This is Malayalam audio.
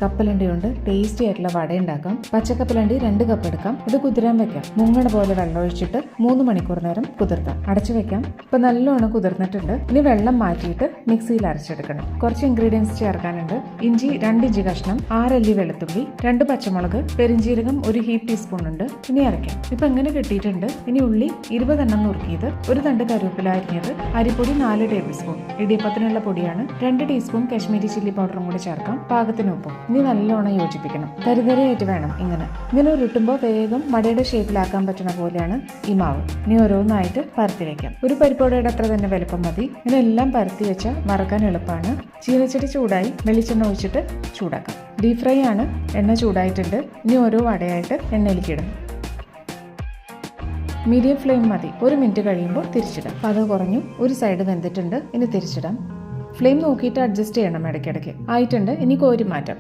കപ്പലണ്ടി കൊണ്ട് ടേസ്റ്റി ആയിട്ടുള്ള വട ഉണ്ടാക്കാം. പച്ചക്കപ്പലണ്ടി 2 കപ്പ് എടുക്കാം. ഇത് കുതിരാൻ വെക്കാം. മുങ്ങണ പോലെ വെള്ളം ഒഴിച്ചിട്ട് 3 മണിക്കൂർ നേരം കുതിർത്താം. അടച്ചു വെക്കാം. ഇപ്പൊ നല്ലോണം കുതിർന്നിട്ടുണ്ട്. ഇനി വെള്ളം മാറ്റിയിട്ട് മിക്സിയിൽ അരച്ചെടുക്കണം. കുറച്ച് ഇൻഗ്രീഡിയൻസ് ചേർക്കാനുണ്ട്. ഇഞ്ചി 2 ഇഞ്ച് കഷ്ണം, 6 അല്ലി വെളുത്തുള്ളി, 2 പച്ചമുളക്, പെരിഞ്ജീരകം 1 ഹീപ്പ് ടീസ്പൂൺ ഉണ്ട്. ഇനി അരയ്ക്കാം. ഇപ്പൊ എങ്ങനെ കിട്ടിയിട്ടുണ്ട്. ഇനി ഉള്ളി 20 എണ്ണം നുറുക്കിയത്, 1 തണ്ട് കറിവേപ്പില അരിഞ്ഞത്, അരിപ്പൊടി 4 ടേബിൾ സ്പൂൺ, ഇടിയപ്പത്തിനുള്ള പൊടിയാണ്, 2 ടീസ്പൂൺ കാശ്മീരി ചില്ലി പൗഡറും കൂടി ചേർക്കാം. പാകത്തിന് ഉപ്പും. ഇനി നല്ലോണം യോജിപ്പിക്കണം. തരിതരയായിട്ട് വേണം. ഇങ്ങനെ ഉരുട്ടുമ്പോൾ വേഗം വടയുടെ ഷേപ്പിലാക്കാൻ പറ്റുന്ന പോലെയാണ് ഈ മാവ്. ഇനി ഓരോന്നായിട്ട് പരത്തി വെക്കാം. ഒരു പരിപ്പോടയുടെ അത്ര തന്നെ വലുപ്പം മതി. ഇതിനെല്ലാം പരത്തി വെച്ചാൽ വറക്കാൻ എളുപ്പമാണ്. ചീനച്ചട്ടി ചൂടായി വെളിച്ചെണ്ണ ഒഴിച്ചിട്ട് ചൂടാക്കാം. ഡീപ് ഫ്രൈ ആണ്. എണ്ണ ചൂടായിട്ടുണ്ട്. ഇനി ഓരോ വടയായിട്ട് എണ്ണയിലേക്ക് ഇടും. മീഡിയം ഫ്ലെയിം മതി. 1 മിനിറ്റ് കഴിയുമ്പോൾ തിരിച്ചിടാം. അത് കുറഞ്ഞു. ഒരു സൈഡ് വെന്തിട്ടുണ്ട്. ഇനി തിരിച്ചിടാം. ഫ്ലെയിം നോക്കിയിട്ട് അഡ്ജസ്റ്റ് ചെയ്യണം ഇടയ്ക്കിടയ്ക്ക്. ആയിട്ടുണ്ട്. ഇനി കോരി മാറ്റാം.